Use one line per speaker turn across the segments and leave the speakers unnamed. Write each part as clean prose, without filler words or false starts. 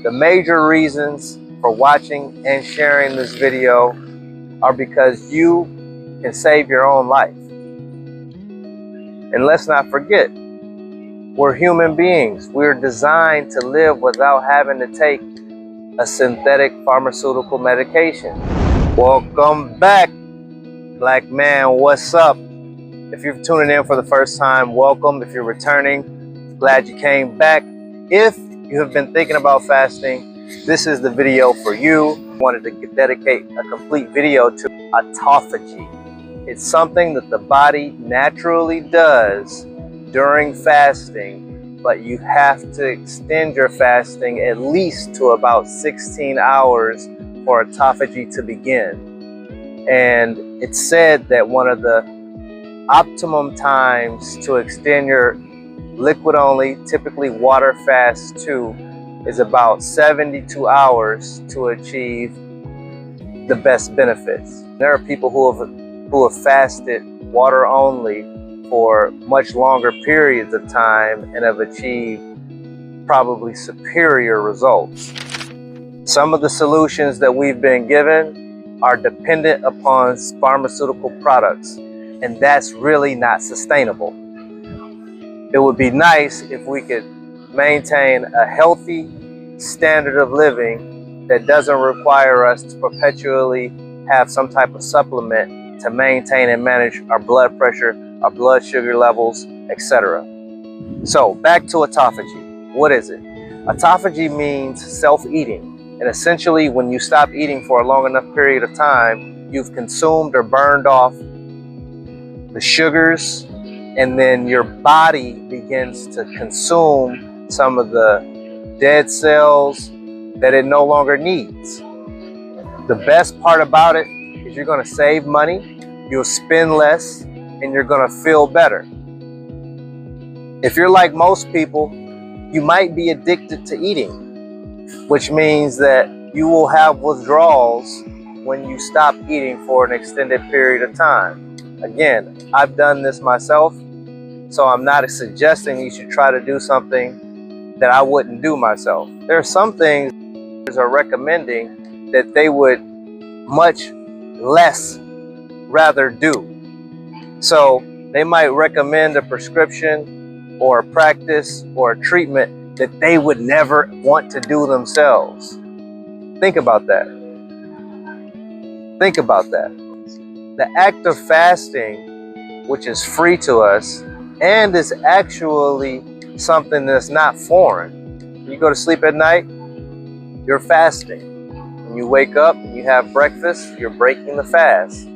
The major reasons for watching and sharing this video are because you can save your own life. And let's not forget, we're human beings. We're designed to live without having to take a synthetic pharmaceutical medication. Welcome back, black man. What's up? If you're tuning in for the first time, welcome. If you're returning, glad you came back. If you have been thinking about fasting, this is the video for you. I wanted to dedicate a complete video to autophagy. It's something that the body naturally does during fasting, but you have to extend your fasting at least to about 16 hours for autophagy to begin. And it's said that one of the optimum times to extend your liquid only, typically water fast 2, is about 72 hours to achieve the best benefits. There are people who have fasted water only for much longer periods of time and have achieved probably superior results. Some of the solutions that we've been given are dependent upon pharmaceutical products, and that's really not sustainable. It would be nice if we could maintain a healthy standard of living that doesn't require us to perpetually have some type of supplement to maintain and manage our blood pressure, our blood sugar levels, etc. So back to autophagy. What is it? Autophagy means self-eating. And essentially, when you stop eating for a long enough period of time, you've consumed or burned off the sugars, and then your body begins to consume some of the dead cells that it no longer needs. The best part about it is you're going to save money, you'll spend less, and you're going to feel better. If you're like most people, you might be addicted to eating, which means that you will have withdrawals when you stop eating for an extended period of time. Again, I've done this myself, so I'm not suggesting you should try to do something that I wouldn't do myself. There are some things that are recommending that they would much less rather do. So they might recommend a prescription or a practice or a treatment that they would never want to do themselves. Think about that. Think about that. The act of fasting, which is free to us and is actually something that's not foreign. When you go to sleep at night, you're fasting. When you wake up and you have breakfast, you're breaking the fast.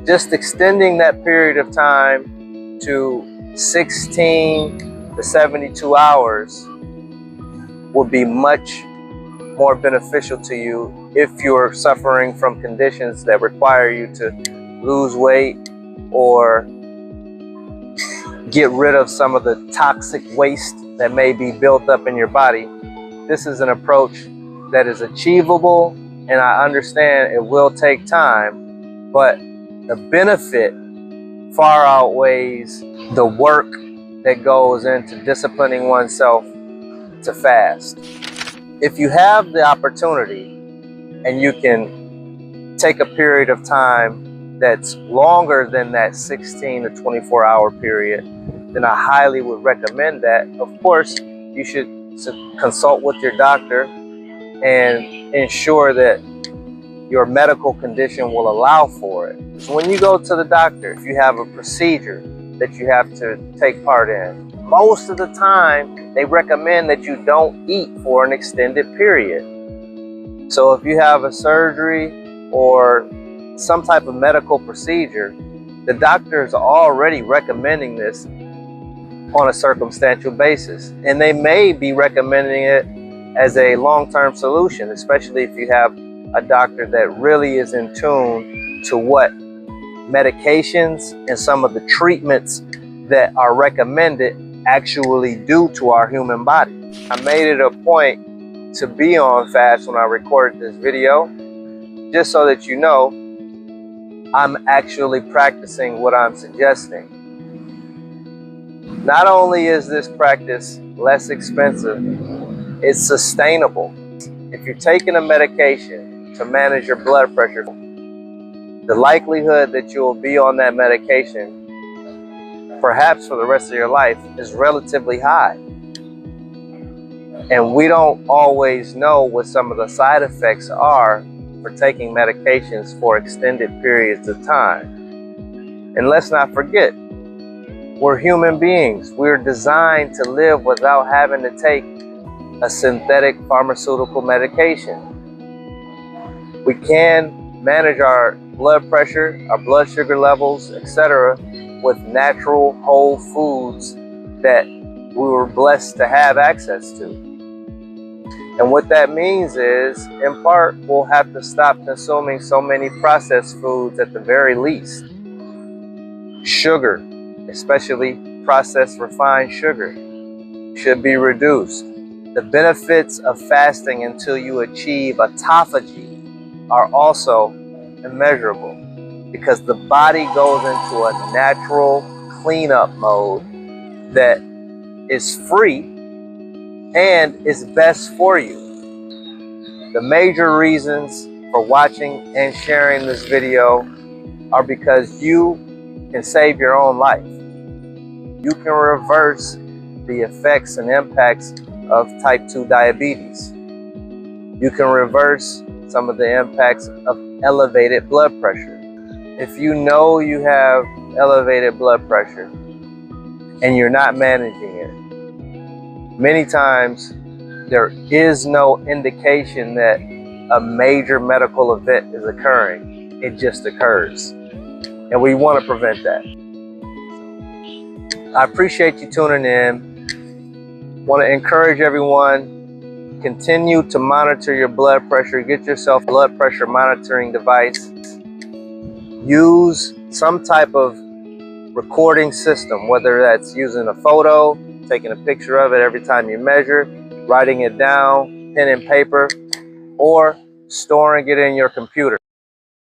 Just extending that period of time to 16 to 72 hours will be much more beneficial to you if you're suffering from conditions that require you to lose weight or get rid of some of the toxic waste that may be built up in your body. This is an approach that is achievable, and I understand it will take time, but the benefit far outweighs the work that goes into disciplining oneself to fast. If you have the opportunity and you can take a period of time that's longer than that 16 to 24 hour period, then I highly would recommend that. Of course, you should consult with your doctor and ensure that your medical condition will allow for it. So when you go to the doctor, if you have a procedure that you have to take part in, most of the time they recommend that you don't eat for an extended period. So if you have a surgery or some type of medical procedure, the doctor is already recommending this on a circumstantial basis. And they may be recommending it as a long-term solution, especially if you have a doctor that really is in tune to what medications and some of the treatments that are recommended actually do to our human body. I made it a point to be on fast when I recorded this video, just so that you know I'm actually practicing what I'm suggesting. Not only is this practice less expensive, It's sustainable. If you're taking a medication to manage your blood pressure, the likelihood that you'll be on that medication, perhaps for the rest of your life, is relatively high. And we don't always know what some of the side effects are for taking medications for extended periods of time. And let's not forget, we're human beings. We're designed to live without having to take a synthetic pharmaceutical medication. We can manage our blood pressure, our blood sugar levels, etc., with natural whole foods that we were blessed to have access to. And what that means is, in part, we'll have to stop consuming so many processed foods at the very least. Sugar, especially processed refined sugar, should be reduced. The benefits of fasting until you achieve autophagy are also immeasurable, because the body goes into a natural cleanup mode that is free and is best for you. The major reasons for watching and sharing this video are because you can save your own life. You can reverse the effects and impacts of type 2 diabetes. You can reverse some of the impacts of elevated blood pressure. If you know you have elevated blood pressure and you're not managing it, many times there is no indication that a major medical event is occurring. It just occurs. And we want to prevent that. I appreciate you tuning in. Want to encourage everyone, continue to monitor your blood pressure. Get yourself a blood pressure monitoring device. Use some type of recording system, whether that's using a photo, taking a picture of it every time you measure, writing it down, pen and paper, or storing it in your computer.